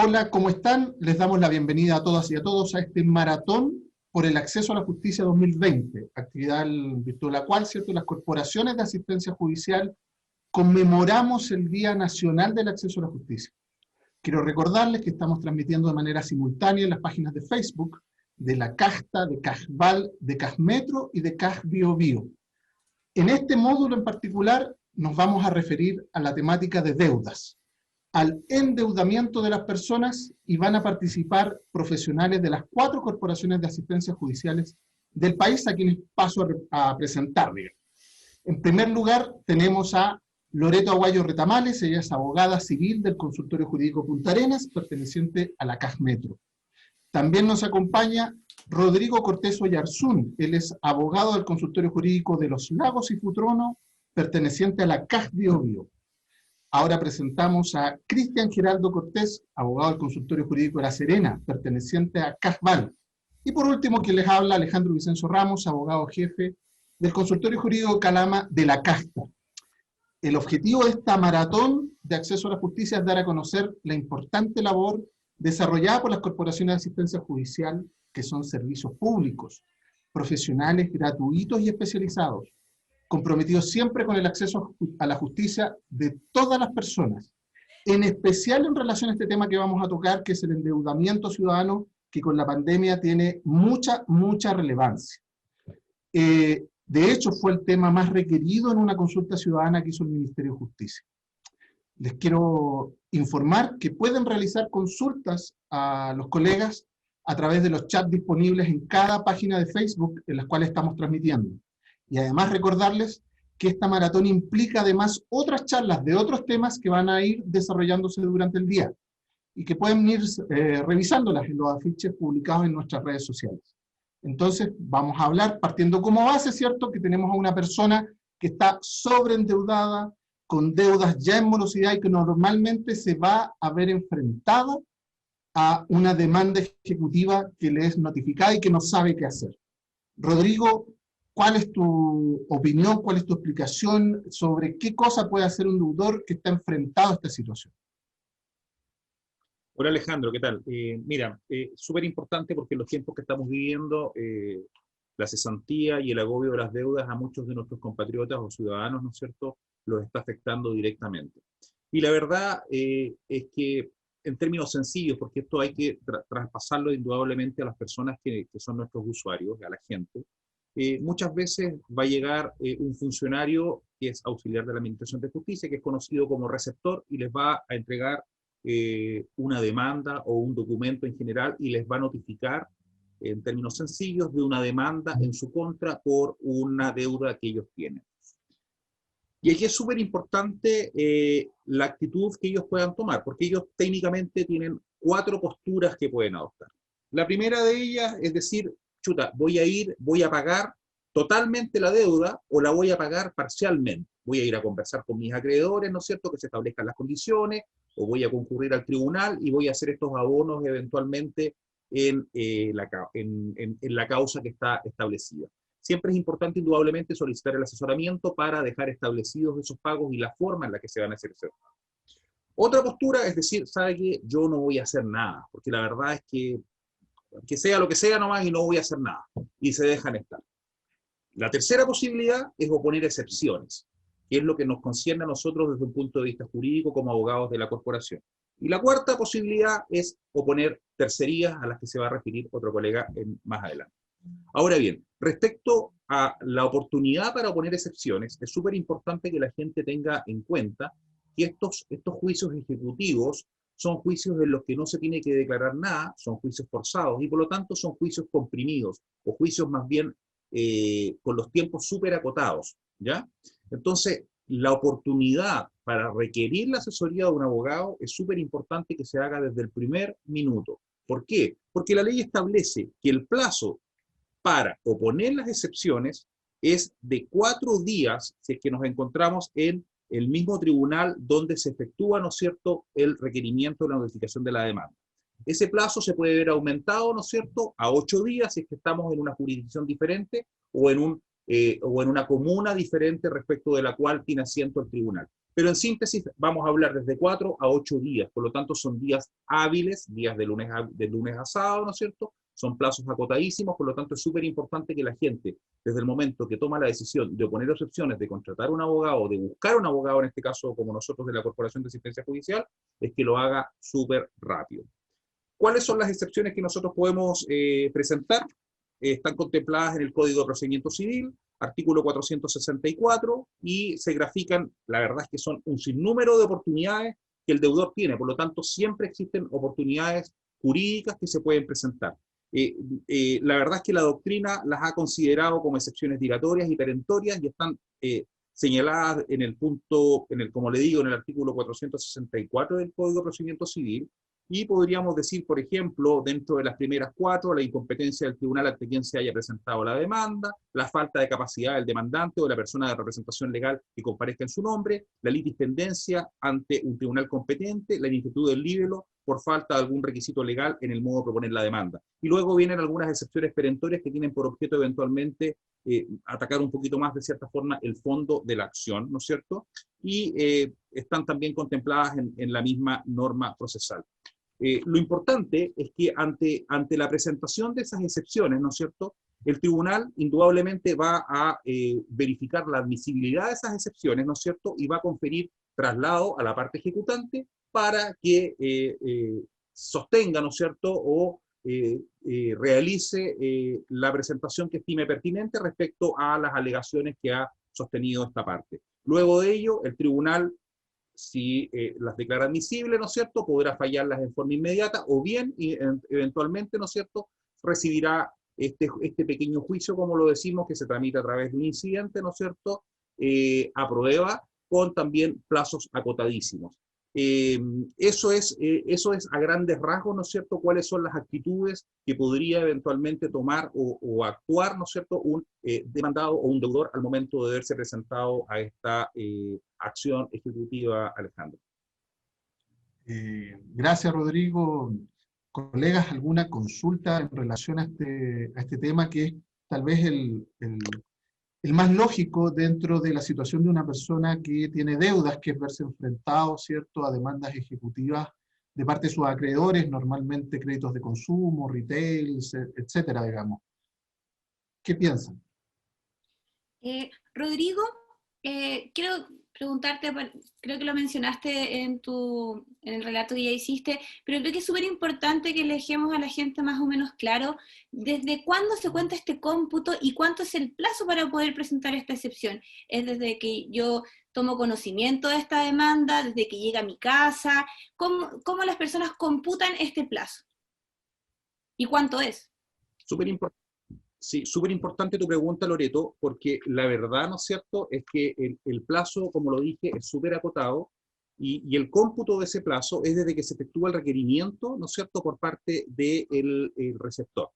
Hola, ¿cómo están? Les damos la bienvenida a todas y a todos a este maratón por el acceso a la justicia 2020, actividad en virtud de la cual, ¿cierto?, las corporaciones de asistencia judicial conmemoramos el Día Nacional del Acceso a la Justicia. Quiero recordarles que estamos transmitiendo de manera simultánea en las páginas de Facebook de la CAJTA, de CAJVAL, de CAJMetro y de CAJBioBio. En este módulo en particular nos vamos a referir a la temática de deudas, al endeudamiento de las personas, y van a participar profesionales de las 4 corporaciones de asistencia judiciales del país, a quienes paso a presentar. En primer lugar, tenemos a Loreto Aguayo Retamales. Ella es abogada civil del Consultorio Jurídico Punta Arenas, perteneciente a la CAJMetro. También nos acompaña Rodrigo Cortés Oyarzún. Él es abogado del Consultorio Jurídico de Los Lagos y Futrono, perteneciente a la CAJBioBio. Ahora presentamos a Cristian Giraldo Cortés, abogado del Consultorio Jurídico de La Serena, perteneciente a CAJVAL. Y por último, quien les habla, Alejandro Vicenzo Ramos, abogado jefe del Consultorio Jurídico Calama de la CAJTA. El objetivo de esta maratón de acceso a la justicia es dar a conocer la importante labor desarrollada por las corporaciones de asistencia judicial, que son servicios públicos, profesionales gratuitos y especializados, comprometidos siempre con el acceso a la justicia de todas las personas, en especial en relación a este tema que vamos a tocar, que es el endeudamiento ciudadano, que con la pandemia tiene mucha relevancia. De hecho, fue el tema más requerido en una consulta ciudadana que hizo el Ministerio de Justicia. Les quiero informar que pueden realizar consultas a los colegas a través de los chats disponibles en cada página de Facebook en las cuales estamos transmitiendo. Y además recordarles que esta maratón implica además otras charlas de otros temas que van a ir desarrollándose durante el día y que pueden ir revisándolas en los afiches publicados en nuestras redes sociales. Entonces vamos a hablar, partiendo como base, ¿cierto?, que tenemos a una persona que está sobreendeudada, con deudas ya en morosidad y que normalmente se va a ver enfrentada a una demanda ejecutiva que le es notificada y que no sabe qué hacer. Rodrigo, ¿cuál es tu opinión, cuál es tu explicación sobre qué cosa puede hacer un deudor que está enfrentado a esta situación? Hola Alejandro, ¿qué tal? Mira, súper importante porque en los tiempos que estamos viviendo, la cesantía y el agobio de las deudas a muchos de nuestros compatriotas o ciudadanos, ¿no es cierto?, los está afectando directamente. Y la verdad es que, en términos sencillos, porque esto hay que traspasarlo indudablemente a las personas que son nuestros usuarios, a la gente, muchas veces va a llegar un funcionario que es auxiliar de la Administración de Justicia, que es conocido como receptor, y les va a entregar una demanda o un documento en general, y les va a notificar, en términos sencillos, de una demanda en su contra por una deuda que ellos tienen. Y aquí es súper importante la actitud que ellos puedan tomar, porque ellos técnicamente tienen 4 posturas que pueden adoptar. La primera de ellas es decir, chuta, voy a pagar totalmente la deuda o la voy a pagar parcialmente. Voy a ir a conversar con mis acreedores, ¿no es cierto?, que se establezcan las condiciones, o voy a concurrir al tribunal y voy a hacer estos abonos eventualmente en la causa que está establecida. Siempre es importante, indudablemente, solicitar el asesoramiento para dejar establecidos esos pagos y la forma en la que se van a hacer esos pagos. Otra postura es decir, ¿sabe qué? Yo no voy a hacer nada, porque la verdad es que sea lo que sea nomás y no voy a hacer nada. Y se dejan estar. La tercera posibilidad es oponer excepciones, que es lo que nos concierne a nosotros desde un punto de vista jurídico como abogados de la corporación. Y la cuarta posibilidad es oponer tercerías, a las que se va a referir otro colega más adelante. Ahora bien, respecto a la oportunidad para oponer excepciones, es súper importante que la gente tenga en cuenta que estos juicios ejecutivos son juicios en los que no se tiene que declarar nada, son juicios forzados, y por lo tanto son juicios comprimidos, o juicios más bien con los tiempos súper acotados, ¿ya? Entonces, la oportunidad para requerir la asesoría de un abogado es súper importante que se haga desde el primer minuto. ¿Por qué? Porque la ley establece que el plazo para oponer las excepciones es de 4 días si es que nos encontramos en el mismo tribunal donde se efectúa, ¿no es cierto?, el requerimiento de la notificación de la demanda. Ese plazo se puede ver aumentado, ¿no es cierto?, a 8 días si es que estamos en una jurisdicción diferente o en una comuna diferente respecto de la cual tiene asiento el tribunal. Pero en síntesis vamos a hablar desde 4 a 8 días, por lo tanto son días hábiles, días de lunes a sábado, ¿no es cierto? Son plazos acotadísimos, por lo tanto es súper importante que la gente, desde el momento que toma la decisión de oponer excepciones, de contratar un abogado, de buscar un abogado, en este caso como nosotros de la Corporación de Asistencia Judicial, es que lo haga súper rápido. ¿Cuáles son las excepciones que nosotros podemos presentar? Están contempladas en el Código de Procedimiento Civil, artículo 464, y se grafican, la verdad es que son un sinnúmero de oportunidades que el deudor tiene, por lo tanto siempre existen oportunidades jurídicas que se pueden presentar. La verdad es que la doctrina las ha considerado como excepciones dilatorias y perentorias y están señaladas en el punto, como le digo, en el artículo 464 del Código de Procedimiento Civil. Y podríamos decir, por ejemplo, dentro de las primeras 4, la incompetencia del tribunal ante quien se haya presentado la demanda, la falta de capacidad del demandante o de la persona de representación legal que comparezca en su nombre, la litispendencia ante un tribunal competente, la ineptitud del líbelo por falta de algún requisito legal en el modo de proponer la demanda. Y luego vienen algunas excepciones perentorias que tienen por objeto eventualmente atacar un poquito más, de cierta forma, el fondo de la acción, ¿no es cierto? Y están también contempladas en la misma norma procesal. Lo importante es que ante la presentación de esas excepciones, ¿no es cierto?, el tribunal indudablemente va a verificar la admisibilidad de esas excepciones, ¿no es cierto?, y va a conferir traslado a la parte ejecutante para que sostenga, ¿no es cierto?, o realice la presentación que estime pertinente respecto a las alegaciones que ha sostenido esta parte. Luego de ello, el tribunal, si las declara admisibles, ¿no es cierto?, podrá fallarlas en forma inmediata o bien, eventualmente, ¿no es cierto?, recibirá este pequeño juicio, como lo decimos, que se tramita a través de un incidente, ¿no es cierto?, a prueba, con también plazos acotadísimos. Eso es a grandes rasgos, ¿no es cierto?, cuáles son las actitudes que podría eventualmente tomar o actuar, ¿no es cierto?, un demandado o un deudor al momento de verse presentado a esta acción ejecutiva, Alejandro. Gracias, Rodrigo. Colegas, ¿alguna consulta en relación a este tema que es tal vez el más lógico dentro de la situación de una persona que tiene deudas, que es verse enfrentado, ¿cierto?, a demandas ejecutivas de parte de sus acreedores, normalmente créditos de consumo, retail, etcétera, digamos? ¿Qué piensan? Rodrigo, quiero preguntarte, creo que lo mencionaste en el relato que ya hiciste, pero creo que es súper importante que le dejemos a la gente más o menos claro desde cuándo se cuenta este cómputo y cuánto es el plazo para poder presentar esta excepción. ¿Es desde que yo tomo conocimiento de esta demanda, desde que llega a mi casa? ¿Cómo las personas computan este plazo? ¿Y cuánto es? Súper importante. Sí, súper importante tu pregunta, Loreto, porque la verdad, ¿no es cierto?, es que el plazo, como lo dije, es súper acotado y el cómputo de ese plazo es desde que se efectúa el requerimiento, ¿no es cierto?, por parte del receptor.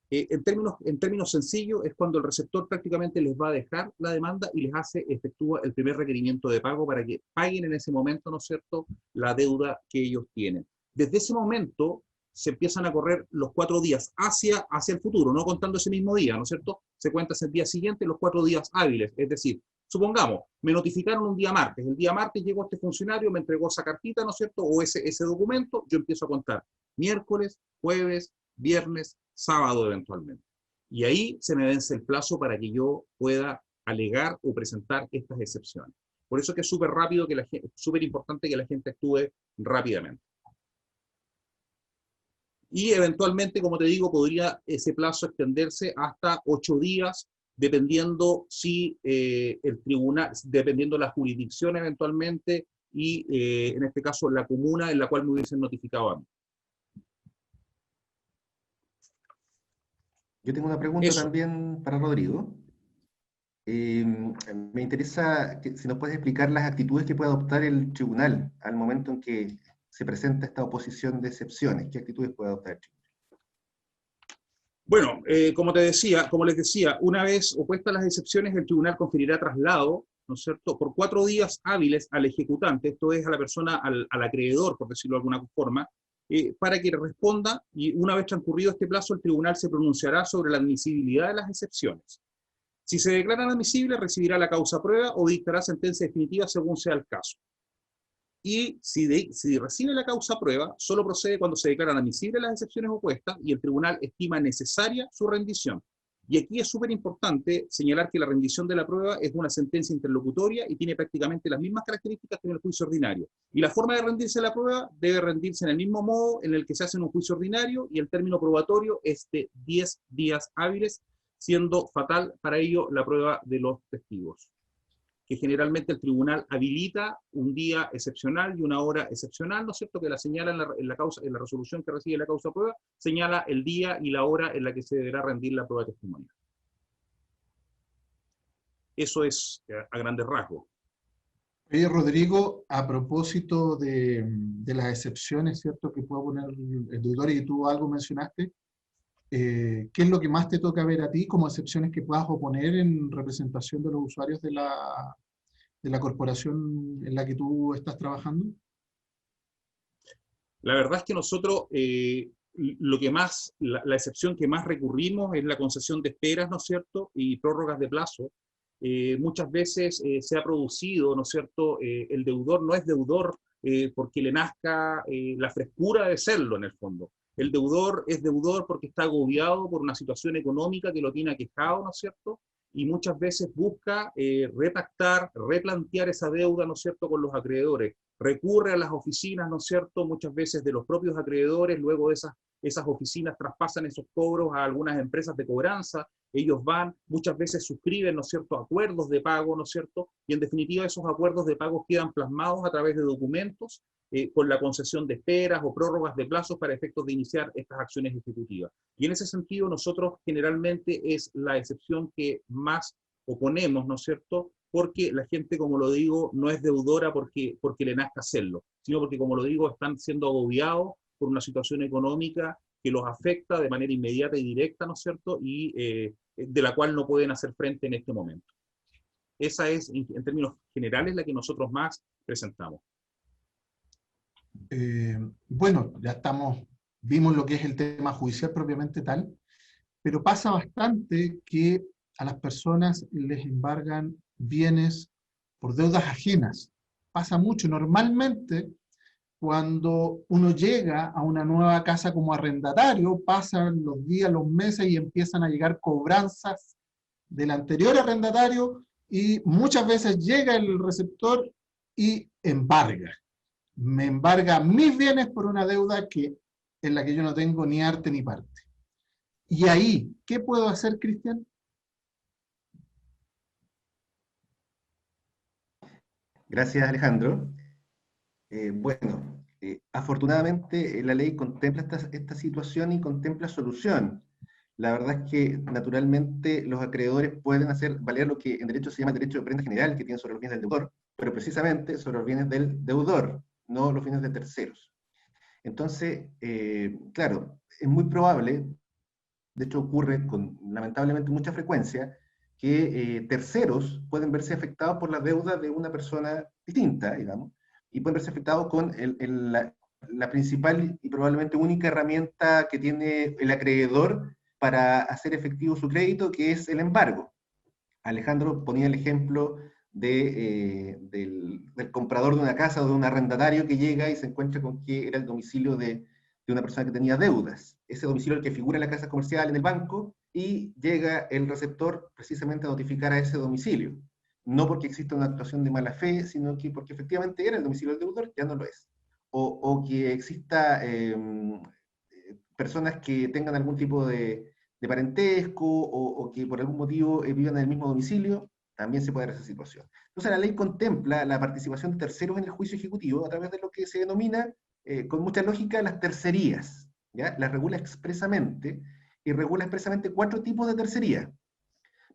En términos sencillos, es cuando el receptor prácticamente les va a dejar la demanda y les efectúa el primer requerimiento de pago para que paguen en ese momento, ¿no es cierto?, la deuda que ellos tienen. Desde ese momento se empiezan a correr los 4 días hacia el futuro, no contando ese mismo día, ¿no es cierto? Se cuenta el día siguiente, los 4 días hábiles, es decir, supongamos, me notificaron un día martes, el día martes llegó este funcionario, me entregó esa cartita, ¿no es cierto?, o ese documento, yo empiezo a contar miércoles, jueves, viernes, sábado eventualmente. Y ahí se me vence el plazo para que yo pueda alegar o presentar estas excepciones. Por eso es que es súper rápido, súper importante que la gente actúe rápidamente. Y eventualmente, como te digo, podría ese plazo extenderse hasta 8 días, dependiendo si el tribunal, dependiendo la jurisdicción eventualmente, y en este caso la comuna en la cual me hubiesen notificado a mí. Yo tengo una pregunta también para Rodrigo. Me interesa si nos puedes explicar las actitudes que puede adoptar el tribunal al momento en que se presenta esta oposición de excepciones. ¿Qué actitudes puede adoptar el tribunal? Bueno, como les decía, una vez opuestas las excepciones, el tribunal conferirá traslado, ¿no es cierto?, por 4 días hábiles al ejecutante, esto es a la persona, al acreedor, por decirlo de alguna forma, para que responda, y una vez transcurrido este plazo, el tribunal se pronunciará sobre la admisibilidad de las excepciones. Si se declara inadmisible, recibirá la causa prueba o dictará sentencia definitiva según sea el caso. Y si recibe la causa prueba, solo procede cuando se declaran admisibles las excepciones opuestas y el tribunal estima necesaria su rendición. Y aquí es súper importante señalar que la rendición de la prueba es una sentencia interlocutoria y tiene prácticamente las mismas características que en el juicio ordinario. Y la forma de rendirse la prueba debe rendirse en el mismo modo en el que se hace en un juicio ordinario, y el término probatorio es de 10 días hábiles, siendo fatal para ello la prueba de los testigos, que generalmente el tribunal habilita un día excepcional y una hora excepcional, ¿no es cierto?, que la señala en la resolución que recibe la causa prueba, señala el día y la hora en la que se deberá rendir la prueba testimonial. Eso es a grandes rasgos. Oye, Rodrigo, a propósito de las excepciones, ¿cierto?, que puede poner el deudor, y tú algo mencionaste, ¿qué es lo que más te toca ver a ti como excepciones que puedas oponer en representación de los usuarios de la corporación en la que tú estás trabajando? La verdad es que nosotros, la excepción que más recurrimos es la concesión de esperas, ¿no es cierto?, y prórrogas de plazo. Muchas veces se ha producido, ¿no es cierto?, el deudor no es deudor porque le nazca la frescura de serlo en el fondo. El deudor es deudor porque está agobiado por una situación económica que lo tiene aquejado, ¿no es cierto?, y muchas veces busca repactar, replantear esa deuda, ¿no es cierto?, con los acreedores. Recurre a las oficinas, ¿no es cierto?, muchas veces de los propios acreedores, luego de esas oficinas traspasan esos cobros a algunas empresas de cobranza, ellos van, muchas veces suscriben, ¿no es cierto?, acuerdos de pago, ¿no es cierto?, y en definitiva esos acuerdos de pago quedan plasmados a través de documentos con la concesión de esperas o prórrogas de plazos para efectos de iniciar estas acciones ejecutivas. Y en ese sentido nosotros generalmente es la excepción que más oponemos, ¿no es cierto?, porque la gente, como lo digo, no es deudora porque le nazca hacerlo, sino porque, como lo digo, están siendo agobiados por una situación económica que los afecta de manera inmediata y directa, ¿no es cierto?, y de la cual no pueden hacer frente en este momento. Esa es, en términos generales, la que nosotros más presentamos. Bueno, ya vimos lo que es el tema judicial propiamente tal, pero pasa bastante que a las personas les embargan bienes por deudas ajenas. Pasa mucho. Normalmente, cuando uno llega a una nueva casa como arrendatario, pasan los días, los meses y empiezan a llegar cobranzas del anterior arrendatario, y muchas veces llega el receptor y embarga. Me embarga mis bienes por una deuda en la que yo no tengo ni arte ni parte. Y ahí, ¿qué puedo hacer, Cristian? Gracias, Alejandro. Afortunadamente la ley contempla esta situación y contempla solución. La verdad es que naturalmente los acreedores pueden hacer valer lo que en derecho se llama el derecho de prenda general, que tiene sobre los bienes del deudor, pero precisamente sobre los bienes del deudor, no los bienes de terceros. Entonces, claro, es muy probable, de hecho ocurre con lamentablemente mucha frecuencia, que terceros pueden verse afectados por la deuda de una persona distinta, digamos, y pueden verse afectados con la principal y probablemente única herramienta que tiene el acreedor para hacer efectivo su crédito, que es el embargo. Alejandro ponía el ejemplo del comprador de una casa o de un arrendatario que llega y se encuentra con que era el domicilio de una persona que tenía deudas. Ese domicilio es el que figura en la casa comercial, en el banco, y llega el receptor precisamente a notificar a ese domicilio. No porque exista una actuación de mala fe, sino que porque efectivamente era el domicilio del deudor, ya no lo es. O que exista personas que tengan algún tipo de parentesco o que por algún motivo vivan en el mismo domicilio, también se puede dar esa situación. Entonces la ley contempla la participación de terceros en el juicio ejecutivo a través de lo que se denomina, con mucha lógica, las tercerías. ¿Ya? Las regula expresamente, y regula expresamente 4 tipos de tercería,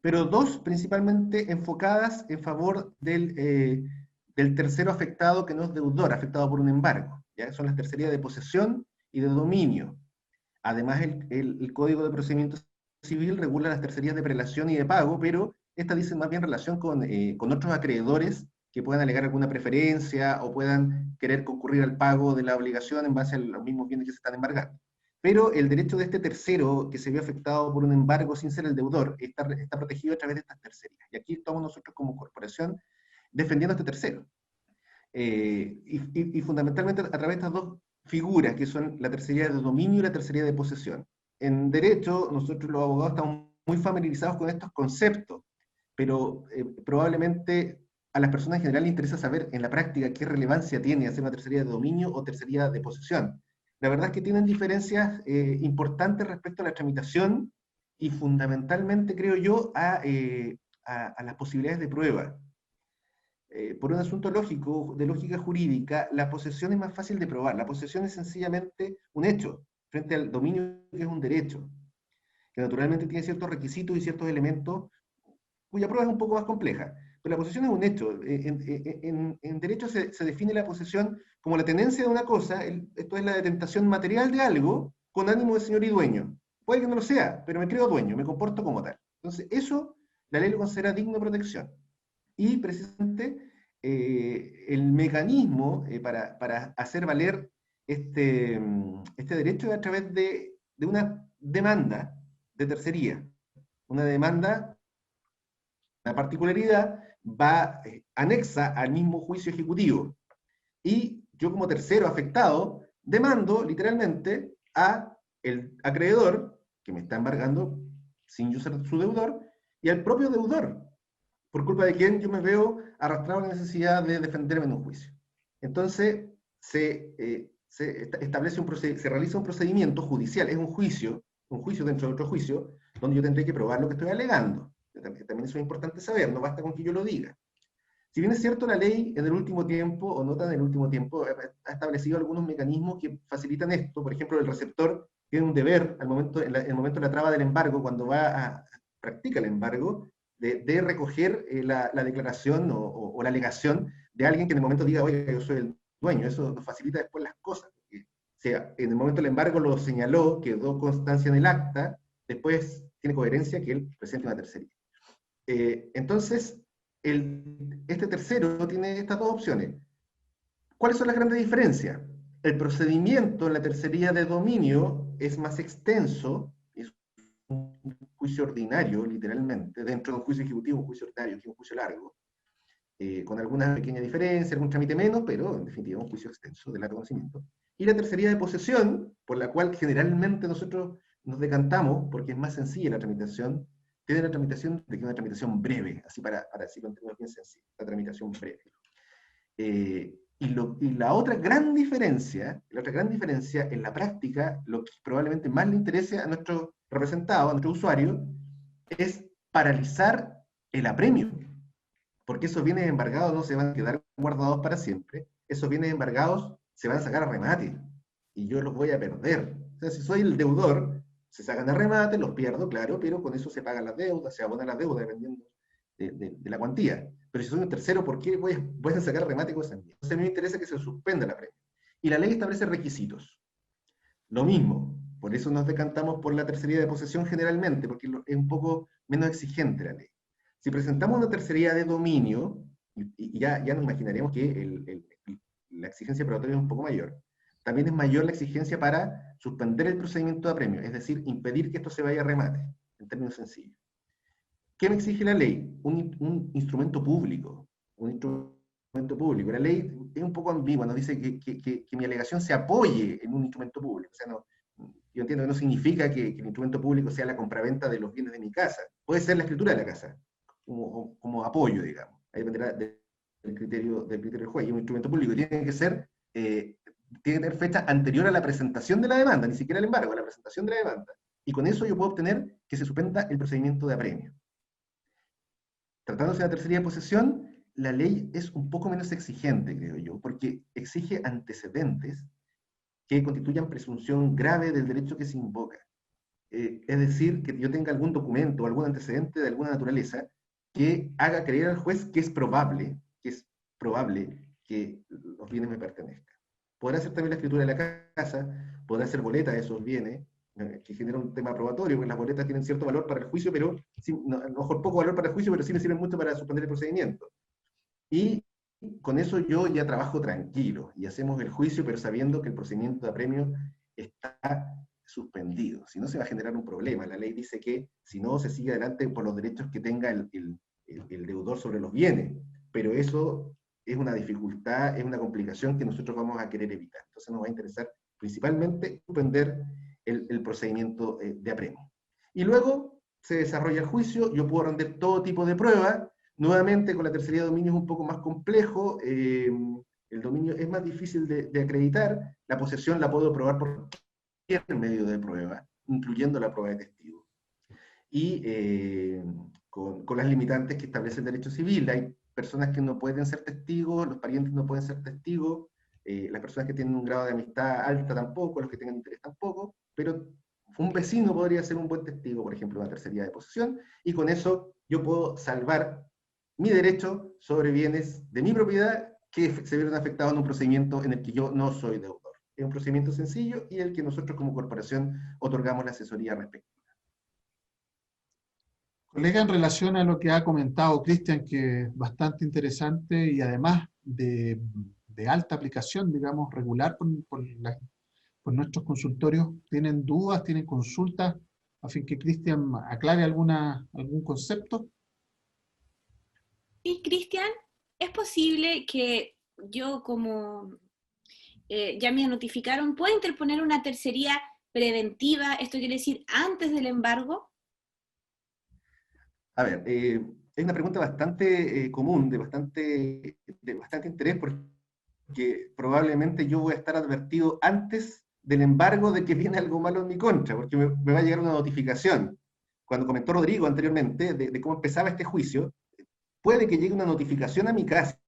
pero 2 principalmente enfocadas en favor del tercero afectado que no es deudor, afectado por un embargo. ¿Ya? Son las tercerías de posesión y de dominio. Además, el Código de Procedimiento Civil regula las tercerías de prelación y de pago, pero estas dicen más bien relación con otros acreedores que puedan alegar alguna preferencia o puedan querer concurrir al pago de la obligación en base a los mismos bienes que se están embargando. pero el derecho de este tercero que se vio afectado por un embargo sin ser el deudor está protegido a través de estas tercerías. Y aquí estamos nosotros como corporación defendiendo a este tercero. Y fundamentalmente a través de estas dos figuras, que son la tercería de dominio y la tercería de posesión. En derecho, nosotros los abogados estamos muy familiarizados con estos conceptos, pero probablemente a las personas en general les interesa saber en la práctica qué relevancia tiene hacer una tercería de dominio o tercería de posesión. La verdad es que tienen diferencias importantes respecto a la tramitación y fundamentalmente, creo yo, a las posibilidades de prueba. Por un asunto lógico, de lógica jurídica, la posesión es más fácil de probar. La posesión es sencillamente un hecho, frente al dominio, que es un derecho, que naturalmente tiene ciertos requisitos y ciertos elementos cuya prueba es un poco más compleja. Pero la posesión es un hecho. En derecho se define la posesión como la tenencia de una cosa, esto es la detentación material de algo, con ánimo de señor y dueño. Puede que no lo sea, pero me creo dueño, me comporto como tal. Entonces, eso la ley lo considera digno de protección. Y precisamente el mecanismo para hacer valer este derecho es a través de una demanda de tercería. Una demanda, la particularidad, va anexa al mismo juicio ejecutivo. Y yo como tercero afectado, demando literalmente a el acreedor, que me está embargando sin yo ser su deudor, y al propio deudor, por culpa de quien yo me veo arrastrado a la necesidad de defenderme en un juicio. Entonces, se realiza un procedimiento judicial, es un juicio dentro de otro juicio, donde yo tendré que probar lo que estoy alegando. También eso es importante saber, no basta con que yo lo diga. Si bien es cierto, la ley en el último tiempo, o no tan en el último tiempo, ha establecido algunos mecanismos que facilitan esto. Por ejemplo, el receptor tiene un deber, en el momento de la traba del embargo, cuando practica el embargo, de recoger la declaración o la alegación de alguien que en el momento diga, oye, yo soy el dueño. Eso nos facilita después las cosas. Porque, o sea, en el momento del embargo lo señaló, quedó constancia en el acta, después tiene coherencia que él presente una tercería. Entonces, este tercero tiene estas dos opciones. ¿Cuáles son las grandes diferencias? El procedimiento en la tercería de dominio es más extenso, es un juicio ordinario, literalmente, dentro de un juicio ejecutivo, un juicio ordinario, que es un juicio largo, con algunas pequeñas diferencias, algún trámite menos, pero en definitiva un juicio extenso de largo conocimiento. Y la tercería de posesión, por la cual generalmente nosotros nos decantamos, porque es más sencilla la tramitación, tiene la tramitación de que una tramitación breve, así para decirlo en términos bien sencillos, la tramitación breve. Y la otra gran diferencia en la práctica, lo que probablemente más le interese a nuestro representado, a nuestro usuario, es paralizar el apremio. Porque esos bienes embargados no se van a quedar guardados para siempre, esos bienes embargados se van a sacar a remate, y yo los voy a perder. O sea, si soy el deudor, se sacan a remate, los pierdo, claro, pero con eso se pagan las deudas, se abonan las deudas, dependiendo de la cuantía. Pero si soy un tercero, ¿por qué voy a sacar a remate cosas mías? Entonces a mí me interesa que se suspenda la premia. Y la ley establece requisitos. Lo mismo, por eso nos decantamos por la tercería de posesión generalmente, porque es un poco menos exigente la ley. Si presentamos una tercería de dominio, y ya nos imaginaremos que la exigencia probatoria es un poco mayor, también es mayor la exigencia para suspender el procedimiento de apremio, es decir, impedir que esto se vaya a remate, en términos sencillos. ¿Qué me exige la ley? Un instrumento público. Un instrumento público. La ley es un poco ambigua, nos dice que mi alegación se apoye en un instrumento público. O sea, yo entiendo que no significa que el instrumento público sea la compraventa de los bienes de mi casa. Puede ser la escritura de la casa, como apoyo, digamos. Ahí dependerá del criterio del juez. Y un instrumento público tiene que tener fecha anterior a la presentación de la demanda, ni siquiera el embargo, a la presentación de la demanda. Y con eso yo puedo obtener que se suspenda el procedimiento de apremio. Tratándose de la tercería de posesión, la ley es un poco menos exigente, creo yo, porque exige antecedentes que constituyan presunción grave del derecho que se invoca. Es decir, que yo tenga algún documento o algún antecedente de alguna naturaleza que haga creer al juez que es probable que los bienes me pertenezcan. Podrá ser también la escritura de la casa, podrá ser boleta de esos bienes, que genera un tema probatorio, porque las boletas tienen cierto valor para el juicio, pero a lo mejor poco valor para el juicio, pero sí me sirven mucho para suspender el procedimiento. Y con eso yo ya trabajo tranquilo, y hacemos el juicio, pero sabiendo que el procedimiento de apremio está suspendido, si no se va a generar un problema. La ley dice que si no se sigue adelante por los derechos que tenga el deudor sobre los bienes, pero eso es una dificultad, es una complicación que nosotros vamos a querer evitar. Entonces nos va a interesar principalmente suspender el procedimiento de apremio. Y luego se desarrolla el juicio, yo puedo rendir todo tipo de pruebas, nuevamente con la tercería de dominio es un poco más complejo, el dominio es más difícil de acreditar, la posesión la puedo probar por cualquier medio de prueba, incluyendo la prueba de testigo. Y con las limitantes que establece el derecho civil, hay personas que no pueden ser testigos, los parientes no pueden ser testigos, las personas que tienen un grado de amistad alta tampoco, los que tengan interés tampoco, pero un vecino podría ser un buen testigo, por ejemplo, de una tercería de posesión, y con eso yo puedo salvar mi derecho sobre bienes de mi propiedad que se vieron afectados en un procedimiento en el que yo no soy deudor. Es un procedimiento sencillo y el que nosotros como corporación otorgamos la asesoría respectiva. Colega, en relación a lo que ha comentado Cristian, que es bastante interesante y además de alta aplicación, digamos, regular por nuestros consultorios, ¿tienen dudas, tienen consultas, a fin que Cristian aclare algún concepto? Sí, Cristian, ¿es posible que yo como ya me notificaron, pueda interponer una tercería preventiva, esto quiere decir antes del embargo? A ver, es una pregunta bastante común, de bastante interés, porque probablemente yo voy a estar advertido antes del embargo de que viene algo malo en mi contra, porque me va a llegar una notificación. Cuando comentó Rodrigo anteriormente de cómo empezaba este juicio, puede que llegue una notificación a mi casa,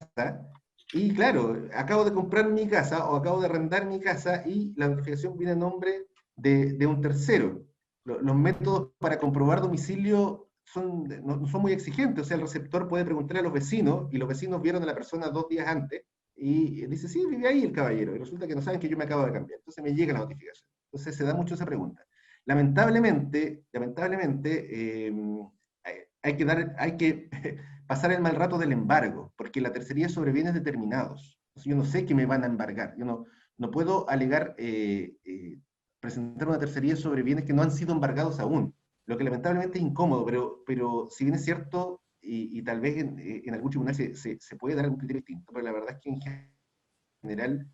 y claro, acabo de comprar mi casa o acabo de arrendar mi casa y la notificación viene a nombre de un tercero. Los métodos para comprobar domicilio no son muy exigentes, o sea, el receptor puede preguntarle a los vecinos, y los vecinos vieron a la persona 2 días antes, y dice, sí, vive ahí el caballero, y resulta que no saben que yo me acabo de cambiar, entonces me llega la notificación. Entonces se da mucho esa pregunta. Lamentablemente, hay que pasar el mal rato del embargo, porque la tercería es sobre bienes determinados. Entonces yo no sé qué me van a embargar, yo no puedo alegar, presentar una tercería sobre bienes que no han sido embargados aún, lo que lamentablemente es incómodo, pero si bien es cierto, y tal vez en algún tribunal se puede dar algún criterio distinto, pero la verdad es que en general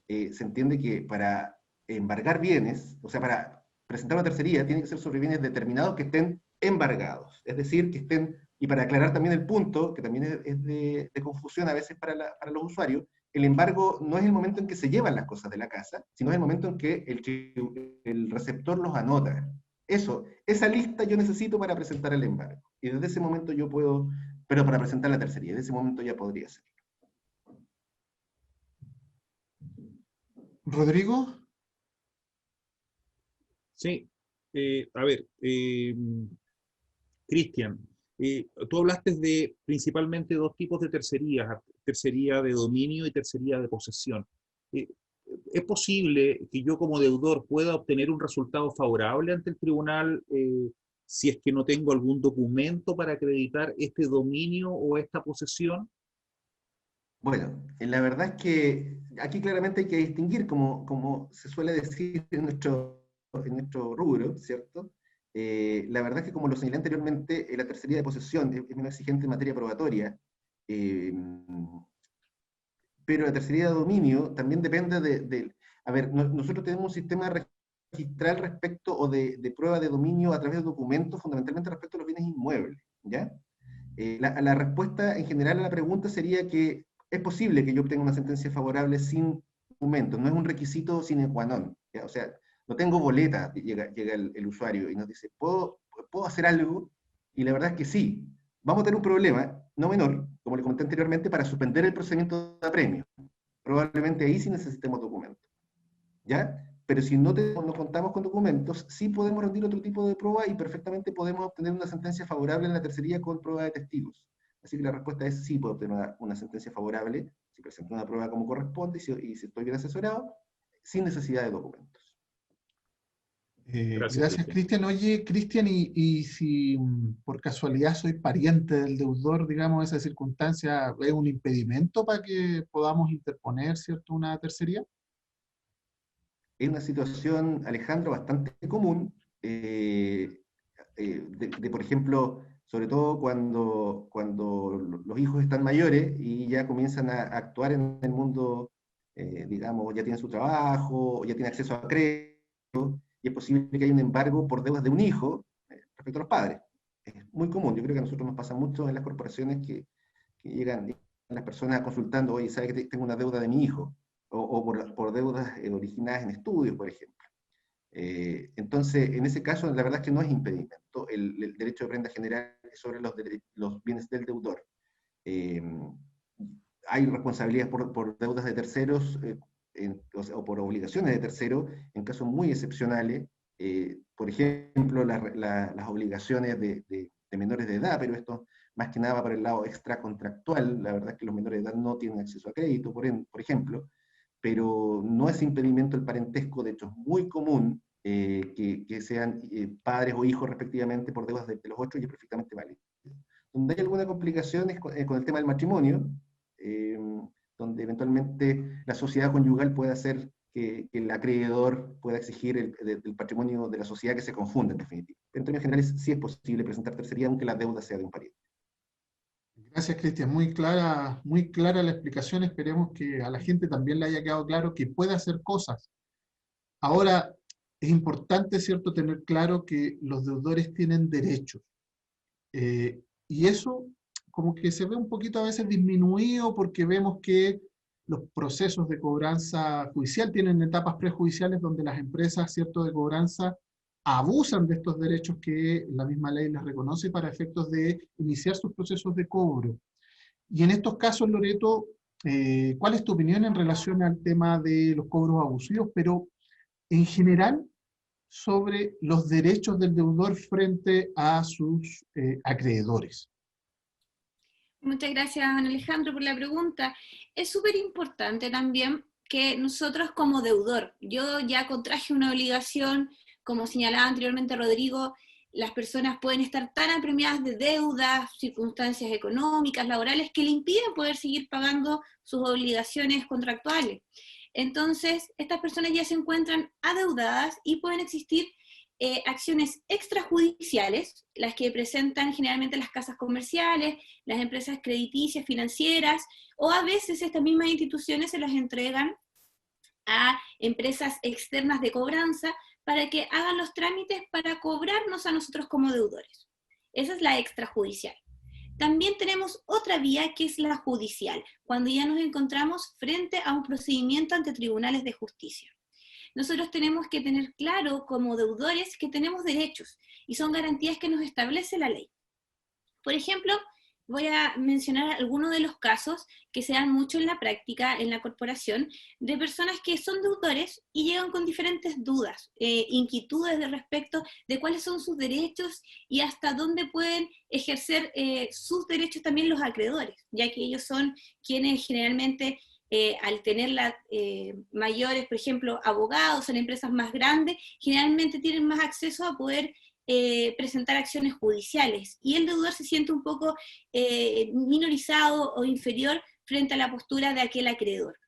se entiende que para embargar bienes, o sea, para presentar una tercería, tiene que ser sobre bienes determinados que estén embargados, es decir, que estén, y para aclarar también el punto, que también es de confusión a veces para los usuarios, el embargo no es el momento en que se llevan las cosas de la casa, sino es el momento en que el receptor los anota. Esa lista yo necesito para presentar el embargo. Y desde ese momento yo puedo, pero para presentar la tercería, desde ese momento ya podría ser. ¿Rodrigo? Sí, a ver, Cristian, tú hablaste de principalmente dos tipos de tercerías, tercería de dominio y tercería de posesión. ¿Es posible que yo como deudor pueda obtener un resultado favorable ante el tribunal si es que no tengo algún documento para acreditar este dominio o esta posesión? Bueno, la verdad es que aquí claramente hay que distinguir, como se suele decir en nuestro rubro, ¿cierto? La verdad es que, como lo señalé anteriormente, la tercería de posesión es menos exigente en materia probatoria, pero la tercería de dominio también depende a ver, nosotros tenemos un sistema registral respecto o de prueba de dominio a través de documentos, fundamentalmente respecto a los bienes inmuebles, ¿ya? La respuesta en general a la pregunta sería que es posible que yo obtenga una sentencia favorable sin documentos, no es un requisito sine qua non, ¿ya? O sea, no tengo boleta, llega el usuario y nos dice, ¿puedo hacer algo? Y la verdad es que sí. Vamos a tener un problema, no menor, como le comenté anteriormente, para suspender el procedimiento de apremio. Probablemente ahí sí necesitemos documentos, ¿ya? Pero si no contamos con documentos, sí podemos rendir otro tipo de prueba y perfectamente podemos obtener una sentencia favorable en la tercería con prueba de testigos. Así que la respuesta es sí, puedo obtener una sentencia favorable si presento una prueba como corresponde y si estoy bien asesorado, sin necesidad de documentos. Gracias, Cristian. Oye, Cristian, y si por casualidad soy pariente del deudor, digamos, esa circunstancia, ¿es un impedimento para que podamos interponer, cierto, una tercería? es una situación, Alejandro, bastante común, por ejemplo, sobre todo cuando los hijos están mayores y ya comienzan a actuar en el mundo, digamos, ya tienen su trabajo, ya tienen acceso a crédito, y es posible que haya un embargo por deudas de un hijo respecto a los padres. Es muy común, yo creo que a nosotros nos pasa mucho en las corporaciones que llegan las personas consultando, oye, ¿sabe que tengo una deuda de mi hijo? O por deudas originadas en estudios, por ejemplo. Entonces, en ese caso, la verdad es que no es impedimento. El derecho de prenda general es sobre los bienes del deudor. Hay responsabilidades por deudas de terceros o por obligaciones de terceros en casos muy excepcionales. Por ejemplo, las obligaciones de menores de edad, pero esto más que nada va para el lado extracontractual. La verdad es que los menores de edad no tienen acceso a crédito, por ejemplo, pero no es impedimento el parentesco. De hecho es muy común que sean padres o hijos respectivamente por deudas de los otros, y es perfectamente válido. Donde hay alguna complicación es con el tema del matrimonio, donde eventualmente la sociedad conyugal puede hacer que el acreedor pueda exigir el patrimonio de la sociedad, que se confunda en definitiva. En términos generales sí es posible presentar tercería aunque la deuda sea de un pariente. Gracias, Cristian. Muy clara la explicación. Esperemos que a la gente también le haya quedado claro que puede hacer cosas. Ahora, es importante, ¿cierto?, tener claro que los deudores tienen derechos. Y eso como que se ve un poquito a veces disminuido, porque vemos que los procesos de cobranza judicial tienen etapas prejudiciales donde las empresas, ¿cierto?, de cobranza abusan de estos derechos que la misma ley les reconoce para efectos de iniciar sus procesos de cobro. Y en estos casos, Loreto, ¿cuál es tu opinión en relación al tema de los cobros abusivos, pero en general sobre los derechos del deudor frente a sus acreedores? Muchas gracias, don Alejandro, por la pregunta. Es súper importante también que nosotros como deudor, yo ya contraje una obligación, como señalaba anteriormente Rodrigo, las personas pueden estar tan apremiadas de deudas, circunstancias económicas, laborales, que le impiden poder seguir pagando sus obligaciones contractuales. Entonces, estas personas ya se encuentran adeudadas y pueden existir acciones extrajudiciales, las que presentan generalmente las casas comerciales, las empresas crediticias, financieras, o a veces estas mismas instituciones se las entregan a empresas externas de cobranza para que hagan los trámites para cobrarnos a nosotros como deudores. Esa es la extrajudicial. También tenemos otra vía, que es la judicial, cuando ya nos encontramos frente a un procedimiento ante tribunales de justicia. Nosotros tenemos que tener claro como deudores que tenemos derechos, y son garantías que nos establece la ley. Por ejemplo, voy a mencionar algunos de los casos que se dan mucho en la práctica, en la corporación, de personas que son deudores y llegan con diferentes dudas, inquietudes de respecto de cuáles son sus derechos y hasta dónde pueden ejercer sus derechos también los acreedores, ya que ellos son quienes generalmente, al tener mayores, por ejemplo, abogados en empresas más grandes, generalmente tienen más acceso a poder presentar acciones judiciales, y el deudor se siente un poco minorizado o inferior frente a la postura de aquel acreedor.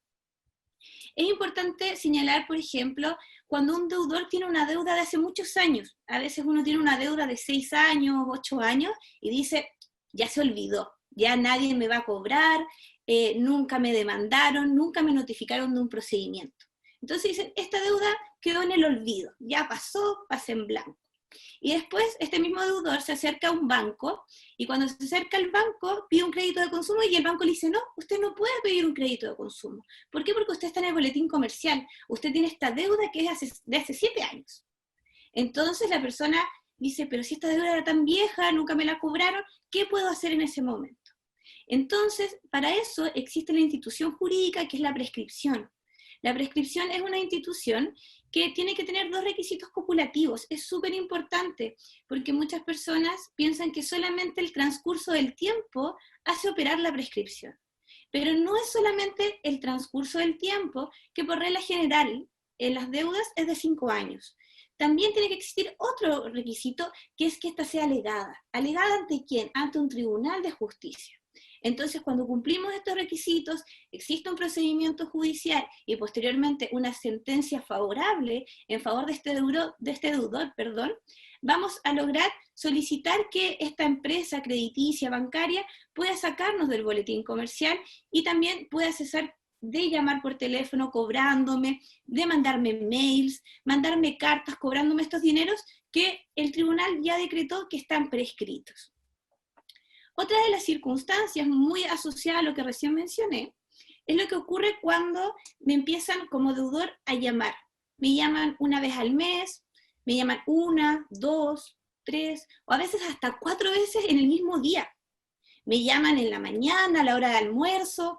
Es importante señalar, por ejemplo, cuando un deudor tiene una deuda de hace muchos años. A veces uno tiene una deuda de 6 años, 8 años, y dice, ya se olvidó, ya nadie me va a cobrar, nunca me demandaron, nunca me notificaron de un procedimiento. Entonces dicen, esta deuda quedó en el olvido, ya pasó, pasa en blanco. Y después este mismo deudor se acerca a un banco, y cuando se acerca al banco pide un crédito de consumo, y el banco le dice, no, usted no puede pedir un crédito de consumo. ¿Por qué? Porque usted está en el boletín comercial, usted tiene esta deuda que es de hace 7 años. Entonces la persona dice, pero si esta deuda era tan vieja, nunca me la cobraron, ¿qué puedo hacer en ese momento? Entonces, para eso existe la institución jurídica, que es la prescripción. La prescripción es una institución que tiene que tener 2 requisitos copulativos. Es súper importante, porque muchas personas piensan que solamente el transcurso del tiempo hace operar la prescripción. Pero no es solamente el transcurso del tiempo, que por regla general en las deudas es de 5 años. También tiene que existir otro requisito, que es que ésta sea alegada. ¿Alegada ante quién? Ante un tribunal de justicia. Entonces, cuando cumplimos estos requisitos, existe un procedimiento judicial y posteriormente una sentencia favorable en favor de este deudor, vamos a lograr solicitar que esta empresa crediticia bancaria pueda sacarnos del boletín comercial y también pueda cesar de llamar por teléfono cobrándome, de mandarme mails, mandarme cartas cobrándome estos dineros que el tribunal ya decretó que están prescritos. Otra de las circunstancias muy asociadas a lo que recién mencioné es lo que ocurre cuando me empiezan como deudor a llamar. Me llaman una vez al mes, me llaman 1, 2, 3, o a veces hasta 4 veces en el mismo día. Me llaman en la mañana, a la hora de almuerzo,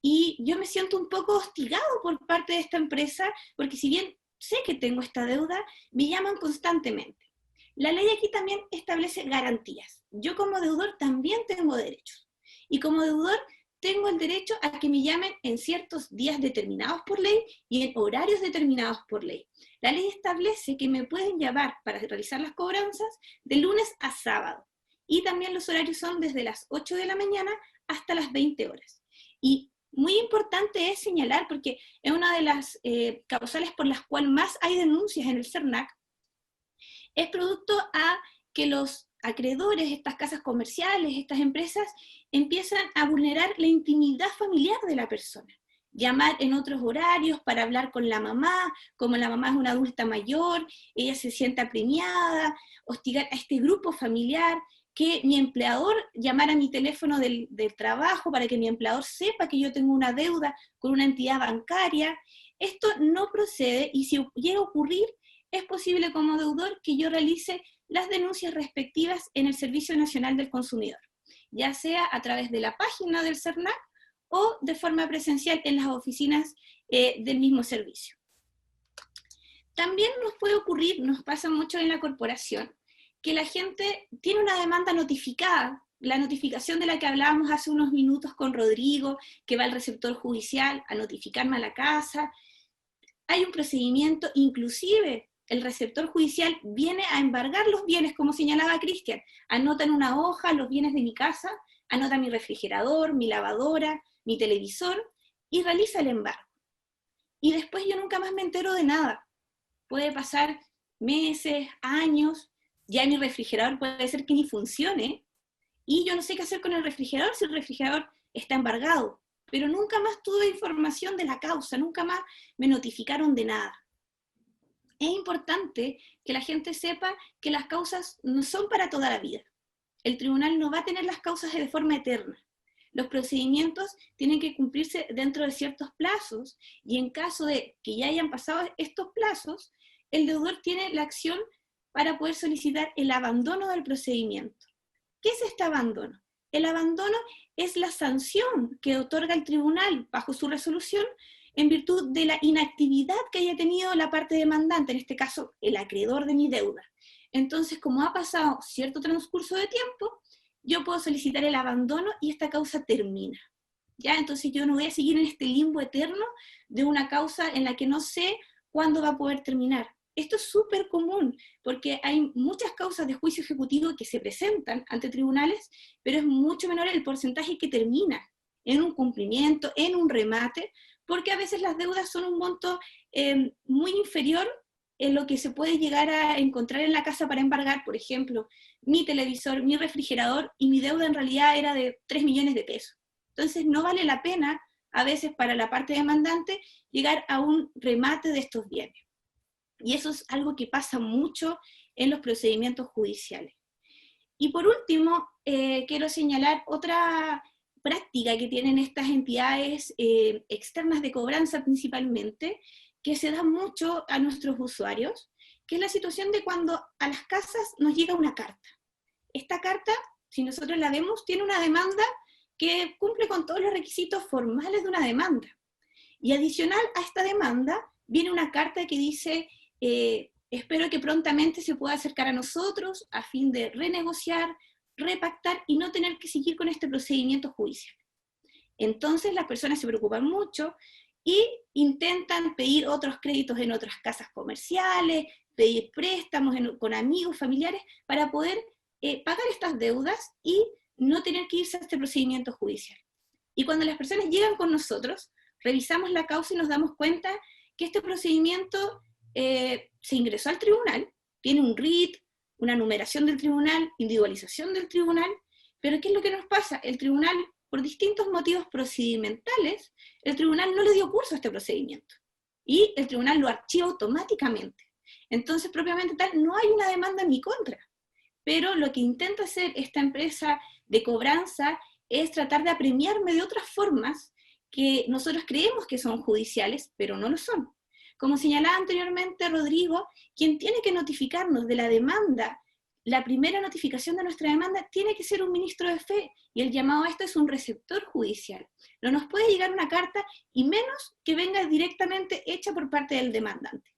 y yo me siento un poco hostigado por parte de esta empresa, porque si bien sé que tengo esta deuda, me llaman constantemente. La ley aquí también establece garantías. Yo como deudor también tengo derechos. Y como deudor tengo el derecho a que me llamen en ciertos días determinados por ley y en horarios determinados por ley. La ley establece que me pueden llamar para realizar las cobranzas de lunes a sábado. Y también los horarios son desde las 8 de la mañana hasta las 20 horas. Y muy importante es señalar, porque es una de las causales por las cuales más hay denuncias en el CERNAC, es producto a que los acreedores, estas casas comerciales, estas empresas, empiezan a vulnerar la intimidad familiar de la persona. Llamar en otros horarios para hablar con la mamá, como la mamá es una adulta mayor, ella se siente apremiada, hostigar a este grupo familiar, que mi empleador llamara a mi teléfono del trabajo para que mi empleador sepa que yo tengo una deuda con una entidad bancaria. Esto no procede, y si llega a ocurrir, es posible como deudor que yo realice las denuncias respectivas en el Servicio Nacional del Consumidor, ya sea a través de la página del CERNAC o de forma presencial en las oficinas del mismo servicio. También nos puede ocurrir, nos pasa mucho en la corporación, que la gente tiene una demanda notificada, la notificación de la que hablábamos hace unos minutos con Rodrigo, que va al receptor judicial a notificarme a la casa. Hay un procedimiento, inclusive el receptor judicial viene a embargar los bienes, como señalaba Cristian, anota en una hoja los bienes de mi casa, anota mi refrigerador, mi lavadora, mi televisor, y realiza el embargo. Y después yo nunca más me entero de nada. Puede pasar meses, años, ya mi refrigerador puede ser que ni funcione, y yo no sé qué hacer con el refrigerador si el refrigerador está embargado, pero nunca más tuve información de la causa, nunca más me notificaron de nada. Es importante que la gente sepa que las causas no son para toda la vida. El tribunal no va a tener las causas de forma eterna. Los procedimientos tienen que cumplirse dentro de ciertos plazos, y en caso de que ya hayan pasado estos plazos, el deudor tiene la acción para poder solicitar el abandono del procedimiento. ¿Qué es este abandono? El abandono es la sanción que otorga el tribunal bajo su resolución en virtud de la inactividad que haya tenido la parte demandante, en este caso el acreedor de mi deuda. Entonces, como ha pasado cierto transcurso de tiempo, yo puedo solicitar el abandono y esta causa termina. ¿Ya? Entonces yo no voy a seguir en este limbo eterno de una causa en la que no sé cuándo va a poder terminar. Esto es súper común, porque hay muchas causas de juicio ejecutivo que se presentan ante tribunales, pero es mucho menor el porcentaje que termina en un cumplimiento, en un remate, porque a veces las deudas son un monto muy inferior en lo que se puede llegar a encontrar en la casa para embargar. Por ejemplo, mi televisor, mi refrigerador, y mi deuda en realidad era de 3 millones de pesos. Entonces no vale la pena, a veces para la parte demandante, llegar a un remate de estos bienes. Y eso es algo que pasa mucho en los procedimientos judiciales. Y por último, quiero señalar otra práctica que tienen estas entidades externas de cobranza principalmente, que se da mucho a nuestros usuarios, que es la situación de cuando a las casas nos llega una carta. Esta carta, si nosotros la vemos, tiene una demanda que cumple con todos los requisitos formales de una demanda. Y adicional a esta demanda, viene una carta que dice, espero que prontamente se pueda acercar a nosotros a fin de renegociar, repactar y no tener que seguir con este procedimiento judicial. Entonces las personas se preocupan mucho y intentan pedir otros créditos en otras casas comerciales, pedir préstamos con amigos, familiares, para poder pagar estas deudas y no tener que irse a este procedimiento judicial. Y cuando las personas llegan con nosotros, revisamos la causa y nos damos cuenta que este procedimiento se ingresó al tribunal, tiene un RIT, una numeración del tribunal, individualización del tribunal, pero ¿qué es lo que nos pasa? El tribunal, por distintos motivos procedimentales, el tribunal no le dio curso a este procedimiento, y el tribunal lo archiva automáticamente. Entonces, propiamente tal, no hay una demanda en mi contra, pero lo que intenta hacer esta empresa de cobranza es tratar de apremiarme de otras formas que nosotros creemos que son judiciales, pero no lo son. Como señalaba anteriormente Rodrigo, quien tiene que notificarnos de la demanda, la primera notificación de nuestra demanda tiene que ser un ministro de fe, y el llamado a esto es un receptor judicial. No nos puede llegar una carta, y menos que venga directamente hecha por parte del demandante.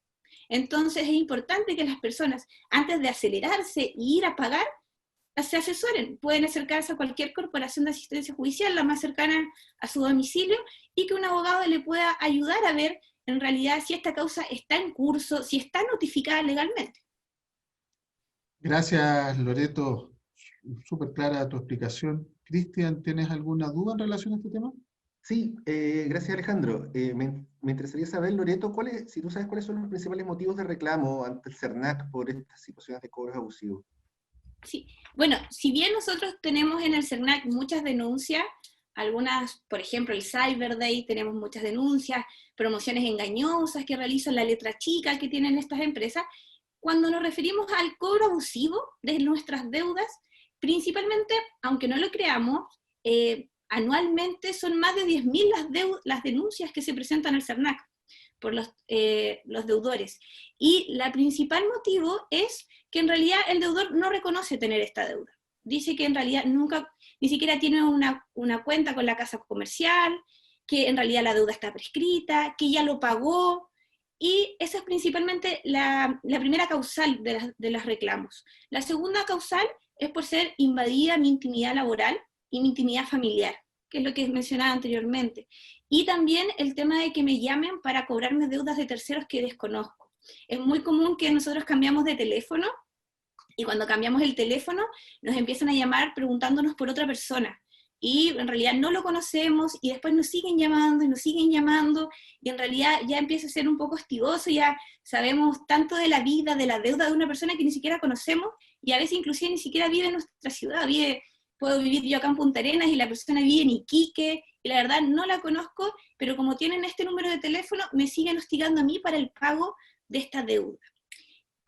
Entonces es importante que las personas, antes de acelerarse e ir a pagar, se asesoren. Pueden acercarse a cualquier corporación de asistencia judicial, la más cercana a su domicilio, y que un abogado le pueda ayudar a ver en realidad si esta causa está en curso, si está notificada legalmente. Gracias, Loreto. Súper clara tu explicación. Cristian, ¿tienes alguna duda en relación a este tema? Sí, gracias Alejandro. Me interesaría saber, Loreto, si tú sabes cuáles son los principales motivos de reclamo ante el CERNAC por estas situaciones de cobros abusivos. Sí, bueno, si bien nosotros tenemos en el CERNAC muchas denuncias, algunas, por ejemplo, el Cyber Day, tenemos muchas denuncias, promociones engañosas que realizan, la letra chica que tienen estas empresas, cuando nos referimos al cobro abusivo de nuestras deudas, principalmente, aunque no lo creamos, anualmente son más de 10.000 las denuncias que se presentan al CERNAC por los deudores. Y el principal motivo es que en realidad el deudor no reconoce tener esta deuda. Dice que en realidad nunca, ni siquiera tiene una cuenta con la casa comercial, que en realidad la deuda está prescrita, que ya lo pagó, y esa es principalmente la primera causal de los reclamos. La segunda causal es por ser invadida mi intimidad laboral y mi intimidad familiar, que es lo que mencionaba anteriormente. Y también el tema de que me llamen para cobrarme deudas de terceros que desconozco. Es muy común que nosotros cambiamos de teléfono, y cuando cambiamos el teléfono nos empiezan a llamar preguntándonos por otra persona, y en realidad no lo conocemos, y después nos siguen llamando, y en realidad ya empieza a ser un poco hostigoso, ya sabemos tanto de la vida, de la deuda de una persona que ni siquiera conocemos, y a veces inclusive ni siquiera vive en nuestra ciudad, puedo vivir yo acá en Punta Arenas y la persona vive en Iquique, y la verdad no la conozco, pero como tienen este número de teléfono, me siguen hostigando a mí para el pago de esta deuda.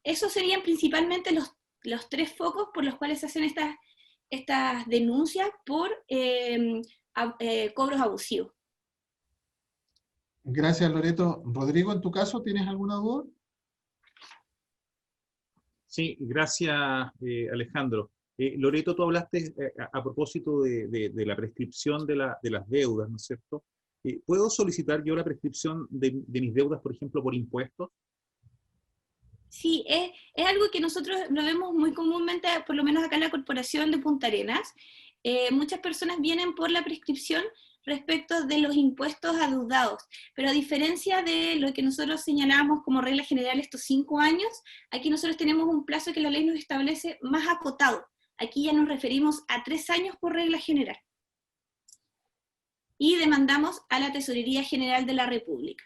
Esos serían principalmente los tres focos por los cuales se hacen estas denuncias por cobros abusivos. Gracias, Loreto. Rodrigo, ¿en tu caso tienes alguna duda? Sí, gracias, Alejandro. Loreto, tú hablaste a propósito de la prescripción de las deudas, ¿no es cierto? ¿Puedo solicitar yo la prescripción de mis deudas, por ejemplo, por impuestos? Sí, es algo que nosotros lo vemos muy comúnmente, por lo menos acá en la Corporación de Punta Arenas. Muchas personas vienen por la prescripción respecto de los impuestos adeudados, pero a diferencia de lo que nosotros señalamos como regla general estos 5 años, aquí nosotros tenemos un plazo que la ley nos establece más acotado. Aquí ya nos referimos a 3 años por regla general. Y demandamos a la Tesorería General de la República.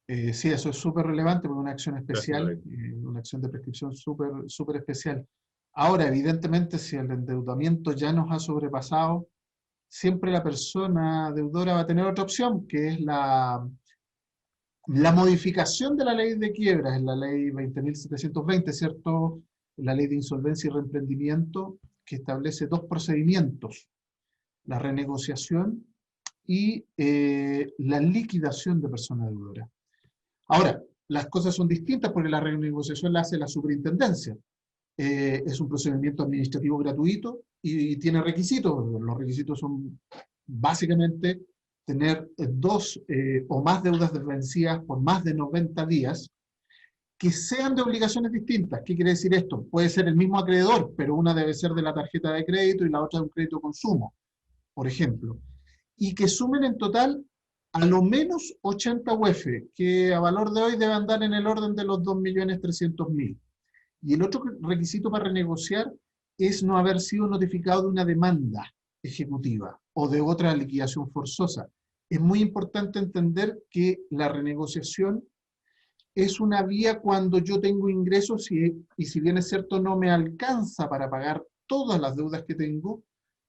Sí, eso es súper relevante porque es una acción especial, Gracias, una acción de prescripción súper especial. Ahora, evidentemente, si el endeudamiento ya nos ha sobrepasado, siempre la persona deudora va a tener otra opción, que es la modificación de la ley de quiebras, en la ley 20.720, ¿cierto? La ley de insolvencia y reemprendimiento, que establece 2 procedimientos: la renegociación y la liquidación de persona deudora. Ahora, las cosas son distintas porque la renegociación la hace la superintendencia. Es un procedimiento administrativo gratuito y tiene requisitos. Los requisitos son básicamente tener 2 o más deudas vencidas por más de 90 días que sean de obligaciones distintas. ¿Qué quiere decir esto? Puede ser el mismo acreedor, pero una debe ser de la tarjeta de crédito y la otra de un crédito de consumo, por ejemplo. Y que sumen en total a lo menos 80 UF, que a valor de hoy debe andar en el orden de los 2.300.000. Y el otro requisito para renegociar es no haber sido notificado de una demanda ejecutiva o de otra liquidación forzosa. Es muy importante entender que la renegociación es una vía cuando yo tengo ingresos y si bien es cierto no me alcanza para pagar todas las deudas que tengo,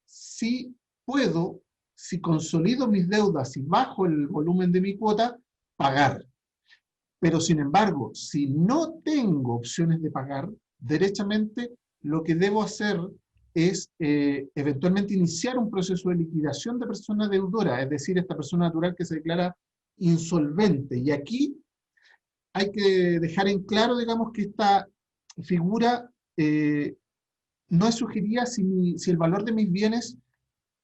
sí puedo, si consolido mis deudas y bajo el volumen de mi cuota, pagar. Pero sin embargo, si no tengo opciones de pagar, derechamente lo que debo hacer es eventualmente iniciar un proceso de liquidación de persona deudora, es decir, esta persona natural que se declara insolvente. Y aquí hay que dejar en claro, digamos, que esta figura no es sugerida si el valor de mis bienes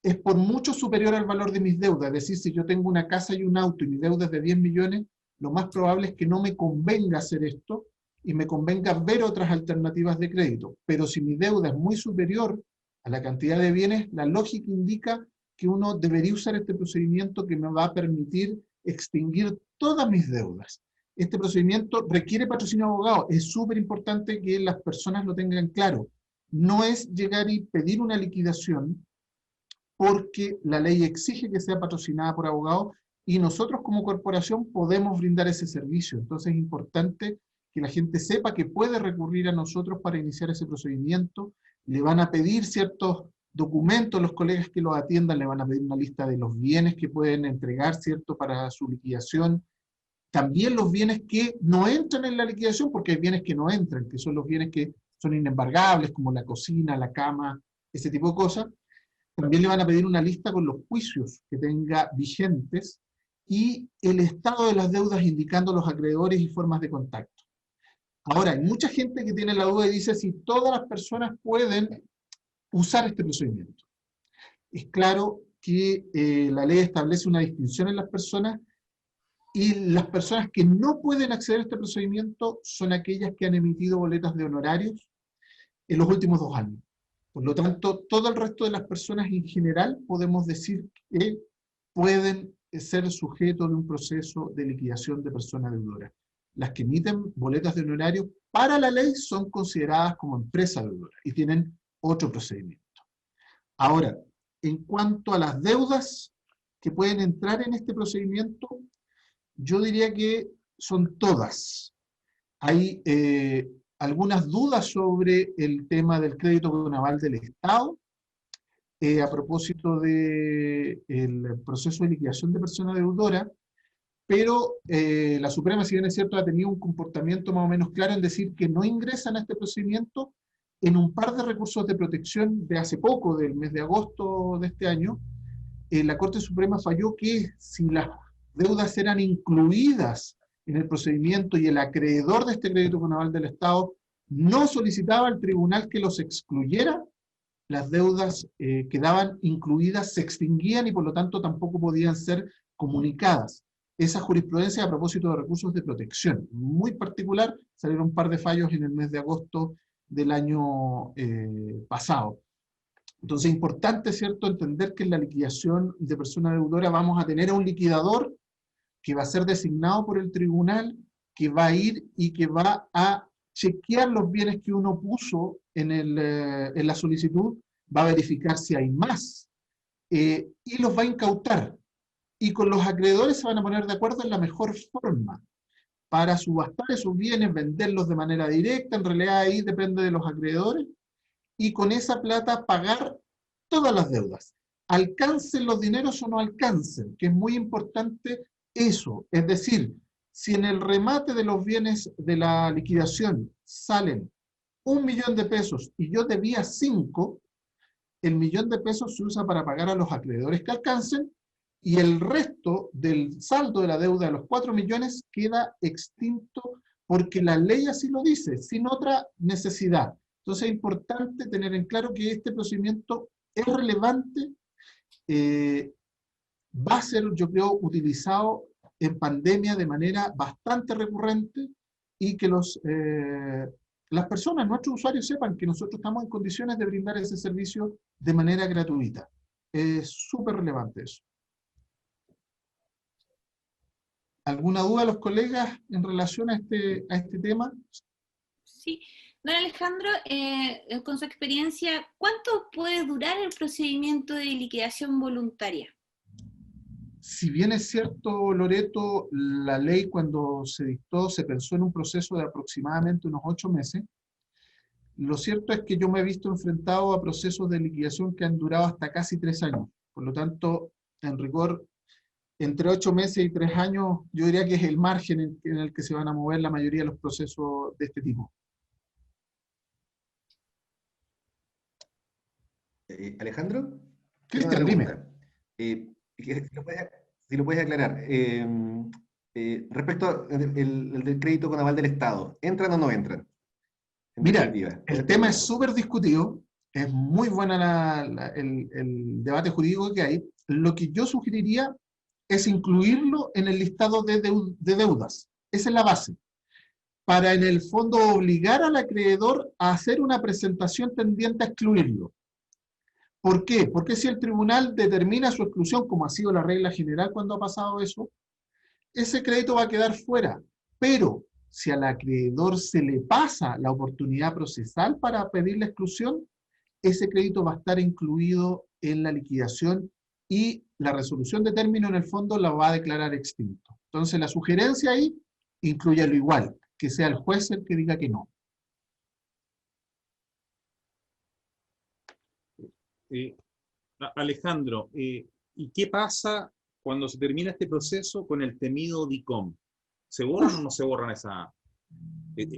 es por mucho superior al valor de mis deudas. Es decir, si yo tengo una casa y un auto y mi deuda es de 10 millones, lo más probable es que no me convenga hacer esto y me convenga ver otras alternativas de crédito. Pero si mi deuda es muy superior a la cantidad de bienes, la lógica indica que uno debería usar este procedimiento que me va a permitir extinguir todas mis deudas. Este procedimiento requiere patrocinio de abogado. Es súper importante que las personas lo tengan claro. No es llegar y pedir una liquidación porque la ley exige que sea patrocinada por abogados y nosotros como corporación podemos brindar ese servicio. Entonces es importante que la gente sepa que puede recurrir a nosotros para iniciar ese procedimiento. Le van a pedir ciertos documentos, los colegas que los atiendan le van a pedir una lista de los bienes que pueden entregar, ¿cierto?, para su liquidación. También los bienes que no entran en la liquidación, porque hay bienes que no entran, que son los bienes que son inembargables, como la cocina, la cama, ese tipo de cosas. También le van a pedir una lista con los juicios que tenga vigentes y el estado de las deudas indicando los acreedores y formas de contacto. Ahora, hay mucha gente que tiene la duda y dice si todas las personas pueden usar este procedimiento. Es claro que la ley establece una distinción en las personas y las personas que no pueden acceder a este procedimiento son aquellas que han emitido boletas de honorarios en los últimos 2 años. Por lo tanto, todo el resto de las personas en general podemos decir que pueden ser sujetos de un proceso de liquidación de persona deudora. Las que emiten boletas de honorario para la ley son consideradas como empresa deudora y tienen otro procedimiento. Ahora, en cuanto a las deudas que pueden entrar en este procedimiento, yo diría que son todas. Hay algunas dudas sobre el tema del crédito con aval del Estado, a propósito del proceso de liquidación de persona deudora, pero la Suprema, si bien es cierto, ha tenido un comportamiento más o menos claro en decir que no ingresan a este procedimiento. En un par de recursos de protección de hace poco, del mes de agosto de este año, la Corte Suprema falló que si las deudas eran incluidas en el procedimiento y el acreedor de este crédito con aval del Estado no solicitaba al tribunal que los excluyera, las deudas quedaban incluidas, se extinguían y por lo tanto tampoco podían ser comunicadas. Esa jurisprudencia a propósito de recursos de protección, muy particular, salieron un par de fallos en el mes de agosto del año pasado. Entonces es importante, ¿cierto?, entender que en la liquidación de persona deudora vamos a tener a un liquidador que va a ser designado por el tribunal, que va a ir y que va a chequear los bienes que uno puso en la solicitud, va a verificar si hay más, y los va a incautar. Y con los acreedores se van a poner de acuerdo en la mejor forma para subastar esos bienes, venderlos de manera directa, en realidad ahí depende de los acreedores, y con esa plata pagar todas las deudas. Alcancen los dineros o no alcancen, que es muy importante eso. Es decir, si en el remate de los bienes de la liquidación salen 1 millón de pesos y yo debía 5, el 1 millón de pesos se usa para pagar a los acreedores que alcancen y el resto del saldo de la deuda de los 4 millones queda extinto porque la ley así lo dice, sin otra necesidad. Entonces es importante tener en claro que este procedimiento es relevante, va a ser, yo creo, utilizado en pandemia de manera bastante recurrente y que las personas, nuestros usuarios, sepan que nosotros estamos en condiciones de brindar ese servicio de manera gratuita. Es súper relevante eso. ¿Alguna duda de los colegas en relación a este tema? Sí, Don Alejandro, con su experiencia, ¿cuánto puede durar el procedimiento de liquidación voluntaria? Si bien es cierto, Loreto, la ley cuando se dictó se pensó en un proceso de aproximadamente unos 8 meses. Lo cierto es que yo me he visto enfrentado a procesos de liquidación que han durado hasta casi 3 años. Por lo tanto, en rigor, entre 8 meses y 3 años, yo diría que es el margen en el que se van a mover la mayoría de los procesos de este tipo. Alejandro, tengo una Cristian, dime. pregunta. Si lo puedes aclarar. Respecto al del crédito con aval del Estado, ¿entran o no entran? En Mira, definitiva, el tema es súper discutido, es muy buena el debate jurídico que hay. Lo que yo sugeriría es incluirlo en el listado de deudas. Esa es la base. Para en el fondo obligar al acreedor a hacer una presentación tendiente a excluirlo. ¿Por qué? Porque si el tribunal determina su exclusión, como ha sido la regla general cuando ha pasado eso, ese crédito va a quedar fuera. Pero si al acreedor se le pasa la oportunidad procesal para pedir la exclusión, ese crédito va a estar incluido en la liquidación y la resolución de término en el fondo la va a declarar extinto. Entonces la sugerencia ahí incluye lo igual, que sea el juez el que diga que no. Alejandro, ¿y qué pasa cuando se termina este proceso con el temido DICOM? ¿Se borran o no se borran esa...?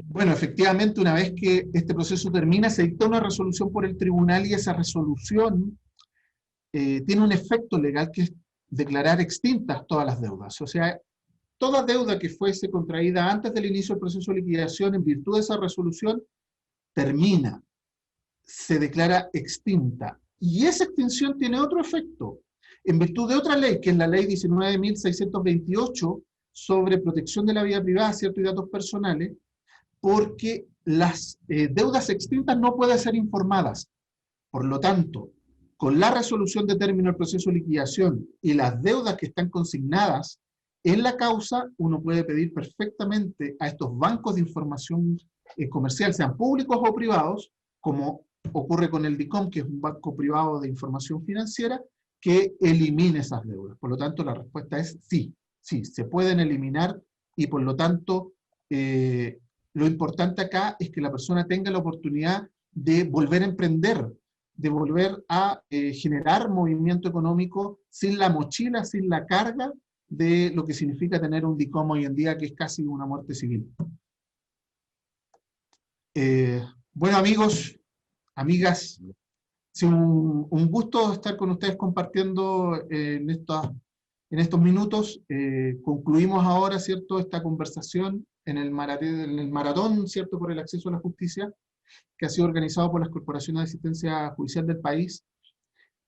Bueno, efectivamente, una vez que este proceso termina, se dicta una resolución por el tribunal y esa resolución tiene un efecto legal que es declarar extintas todas las deudas. O sea, toda deuda que fuese contraída antes del inicio del proceso de liquidación en virtud de esa resolución termina, se declara extinta. Y esa extinción tiene otro efecto. En virtud de otra ley, que es la ley 19.628 sobre protección de la vida privada, ¿cierto? Y datos personales, porque las deudas extintas no pueden ser informadas. Por lo tanto, con la resolución de término del proceso de liquidación y las deudas que están consignadas en la causa, uno puede pedir perfectamente a estos bancos de información comercial, sean públicos o privados, como ocurre con el DICOM, que es un banco privado de información financiera, que elimine esas deudas. Por lo tanto, la respuesta es sí, sí, se pueden eliminar y por lo tanto, lo importante acá es que la persona tenga la oportunidad de volver a emprender, de volver a generar movimiento económico sin la mochila, sin la carga de lo que significa tener un DICOM hoy en día, que es casi una muerte civil. Bueno, amigos, amigas, es un gusto estar con ustedes compartiendo en estos minutos. Concluimos ahora, ¿cierto?, esta conversación en el maratón, ¿cierto?, por el acceso a la justicia, que ha sido organizado por las corporaciones de asistencia judicial del país.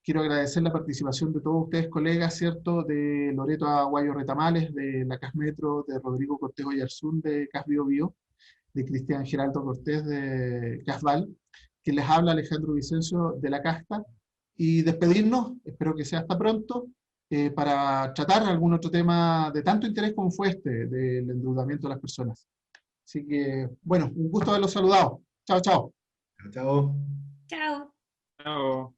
Quiero agradecer la participación de todos ustedes, colegas, ¿cierto?, de Loreto Aguayo Retamales, de la CAS Metro, de Rodrigo Cortés Oyarzún, de CAS Bio Bio, de Cristian Geraldo Cortés, de CAS Val, que les habla Alejandro Vicencio de la Casta, y despedirnos, espero que sea hasta pronto, para tratar algún otro tema de tanto interés como fue este, del endeudamiento de las personas. Así que, bueno, un gusto haberlos saludado. Chao, chao. Chao. Chao. Chao.